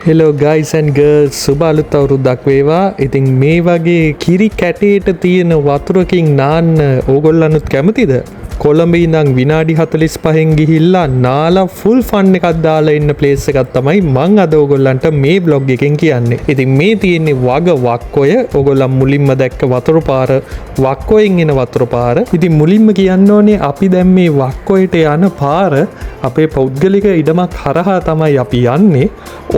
Hello guys and girls සුබ අලුත් අවුරුද්දක් වේවා. ඉතින් මේ වගේ කිරි කැටේට තියෙන වතුරකින් නාන්න ඕගොල්ලන්නුත් කැමතිද? කොළඹ ඉඳන් විනාඩි 45න් ගිහිල්ලා නාලා ෆුල් ෆන් එකක් දාලා ඉන්න ප්ලේස් එකක් තමයි මං අද ඕගොල්ලන්ට මේ බ්ලොග් එකෙන් කියන්නේ. ඉතින් මේ තියෙන්නේ වග වක්කොය. ඕගොල්ලන් මුලින්ම දැක්ක වතුර පාර වක්කොයෙන් එන වතුර පාර. ඉතින් මුලින්ම කියන්න ඕනේ අපි දැන් මේ වක්කොයට යන පාර අපේ පෞද්ගලික ඉඩමක් හරහා තමයි අපි යන්නේ.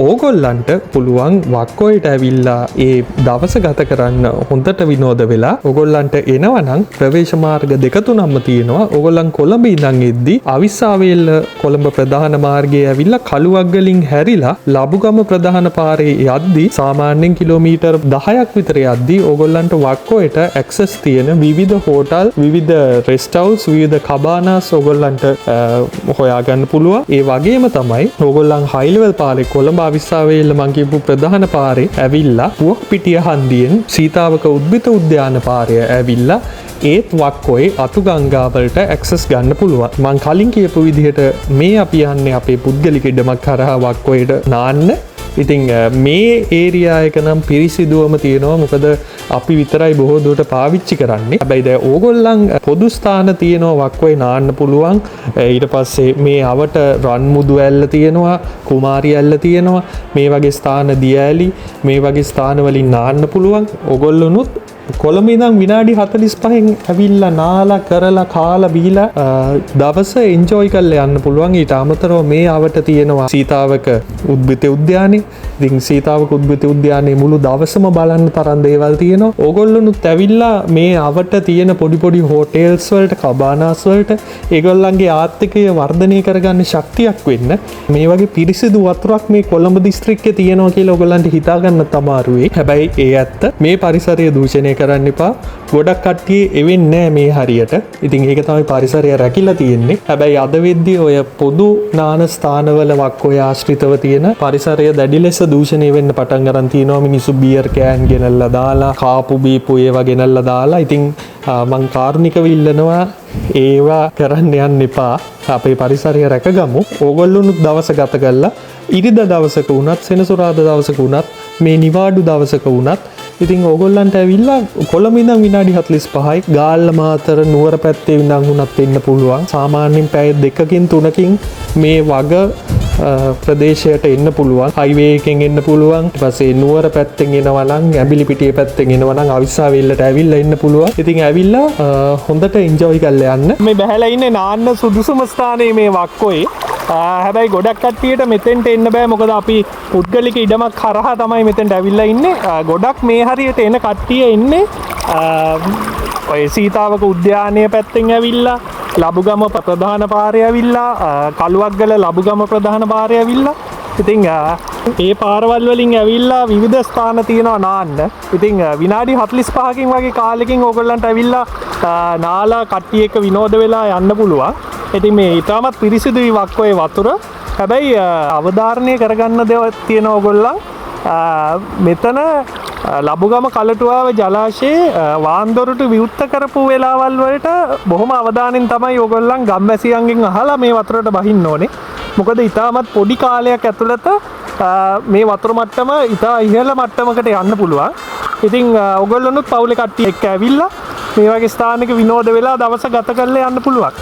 ඕගොල්ලන්ට පුළුවන් වක්කොයට ඇවිල්ලා ඒ දවස ගත කරන්න හොඳට විනෝද වෙලා ඕගොල්ලන්ට එනවනම් ප්‍රවේශ මාර්ග දෙක තුනක්ම තියෙනවා. ඕගොල්ලන් කොළඹ ඉඳන් එද්දි අවිස්සාවේල්ල කොළඹ ප්‍රධාන මාර්ගයේ ඇවිල්ලා කළුවග්ගලින් හැරිලා ලබුගම ප්‍රධාන පාරේ යද්දි සාමාන්‍යයෙන් කිලෝමීටර් 10ක් විතර යද්දි ඕගොල්ලන්ට වක්කොයට ඇක්සස් තියෙන විවිධ හෝටල්, විවිධ රෙස්ට් හවුස්, විවිධ කබානාස් ඕගොල්ලන්ට හොයාගන්න පුළුවන්. ඒ වගේම තමයි ඕගොල්ලන් හයි ලෙවල් පාරේ කොළඹ අවිස්සාවේල්ල මං කියපු ප්‍රධාන පාරේ ඇවිල්ලා පුවක් පිටිය හන්දියෙන් සීතාවක උද්භිත උද්‍යාන පාරය ඇවිල්ලා ඒත් වක්කොයි අතු ගංගාවලට ඇක්සස් ගන්න පුළුවන්. මං කලින් කියපු විදිහට මේ අපි යන්නේ අපේ පුද්ගලික ඉඩමක් කරහා වක්කොයට නාන්න. ඉතින් මේ ඒරියා එක නම් පිරිසිදුවම තියෙනවා. මොකද අපි විතරයි බොහෝ දුරට පාවිච්චි කරන්නේ. හැබැයි දැන් ඕගොල්ලන් පොදු ස්ථාන තියෙනවා වක්කොේ නාන්න පුළුවන්. ඊට පස්සේ මේ අවට රන්මුදු ඇල්ල තියෙනවා, කුමාරි ඇල්ල තියෙනවා. මේ වගේ ස්ථාන දියඇලි මේ වගේ ස්ථාන වලින් නාන්න පුළුවන්. ඕගොල්ලොනුත් කොළඹ ඉඳන් විනාඩි 45න් ඇවිල්ලා නාලා කරලා කාලා බීලා දවස එන්ජොයි කරලා යන්න පුළුවන්. ඊට අමතරව මේ අවට තියෙනවා සීතාවක උද්භිත උද්‍යානය. ඉතින් සීතාවක උද්භිත උද්‍යානයේ මුළු දවසම බලන්න තරම් දේවල් තියෙනවා. ඕගොල්ලොනුත් ඇවිල්ලා මේ අවට තියෙන පොඩි පොඩි හෝටල්ස් වලට, කබානාස් වලට ඒගොල්ලන්ගේ ආර්ථිකය වර්ධනය කරගන්න ශක්තියක් වෙන්න මේ වගේ පිරිසිදු වතුරක් මේ කොළඹ දිස්ත්‍රික්කේ තියෙනවා කියලා ඕගොල්ලන්ට හිතා ගන්න අමාරුයි. හැබැයි ඒ ඇත්ත. මේ පරිසරය දූෂණය කරන්න එපා. ගොඩක් කට්ටිය එවෙන්නේ නැහැ මේ හරියට. ඉතින් ඒක තමයි පරිසරය රැකිලා තියෙන්නේ. හැබැයි අද වෙද්දී ඔය පොදු නාන ස්ථානවල වක්කොය ආශ්‍රිතව තියෙන පරිසරය දැඩි ලෙස දූෂණය වෙන්න පටන් ගන්න තියෙනවා. මිනිස්සු බියර් කෑන් ගෙනල්ලා දාලා, කාපු බීපු ඒවා ගෙනල්ලා දාලා. ඉතින් මං කාරුණිකව ඉල්ලනවා ඒවා කරන්න යන්න එපා. අපේ පරිසරය රැකගමු. ඕගොල්ලොනුත් දවස ගත කරලා ඉරිදා දවසක වුණත්, සෙනසුරාදා දවසක වුණත්, මේ නිවාඩු දවසක වුණත් ඉතින් ඕගොල්ලන්ට ඇවිල්ලා කොළඹ ඉඳන් විනාඩි 45යි ගාල්ල මාතර නුවර පැත්තේ ඉඳන් වුණත් එන්න පුළුවන්. සාමාන්‍යයෙන් පැය 2කින් 3කින් මේ වග ප්‍රදේශයට එන්න පුළුවන්. හයිවේ එකෙන් එන්න පුළුවන්. ඊට පස්සේ නුවර පැත්තෙන් එනවා නම්, ඇඹිලිපිටිය පැත්තෙන් එනවා නම් අවිස්සාවේල්ලට ඇවිල්ලා එන්න පුළුවන්. ඉතින් ඇවිල්ලා හොඳට එන්ජොයි කරලා යන්න. මේ බහැලා ඉන්නේ නාන්න සුදුසුම ස්ථානයේ මේ වක්කොේ. හැබැයි ගොඩක් කට්ටියට මෙතෙන්ට එන්න බෑ. මොකද අපි පුද්ගලික ඉඩමක් කරහා තමයි මෙතෙන්ට ඇවිල්ලා ඉන්නේ. ගොඩක් මේ හරියට එන කට්ටිය එන්නේ ඔය සීතාවක උද්‍යානය පැත්තෙන් ඇවිල්ලා, ලබුගම ප්‍රධාන පාරේ ඇවිල්ලා, කළුවග්ගල ලබුගම ප්‍රධාන පාරේ ඇවිල්ලා. ඉතින් ඒ පාරවල් වලින් ඇවිල්ලා විවිධ ස්ථාන තියෙනවා නාන්න. ඉතින් විනාඩි 45කින් වගේ කාලෙකින් ඕගොල්ලන්ට ඇවිල්ලා නාලා කට්ටිය එක්ක විනෝද වෙලා යන්න පුළුවන්. ඉතින් මේ ඊටමත් පිරිසිදුයි වක්කොේ වතුර. හැබැයි අවධාරණය කරගන්න දේවල් තියෙන ඕගොල්ලන් මෙතන ලබුගම කලටුවාව ජලාශයේ වාන්දොරට විවෘත කරපු වෙලාවල් වලට බොහොම අවධානයෙන් තමයි ඕගොල්ලන් ගම්වැසියන්ගෙන් අහලා මේ වතුරට බහින්න ඕනේ. මොකද ඊටමත් පොඩි කාලයක් ඇතුළත මේ වතුර මට්ටම ඉතා ඉහළ මට්ටමකට යන්න පුළුවන්. ඉතින් ඕගොල්ලොනුත් පවුලේ කට්ටිය එක්ක ඇවිල්ලා මේ වගේ ස්ථානයක විනෝද වෙලා දවස ගත කරලා යන්න පුළුවන්.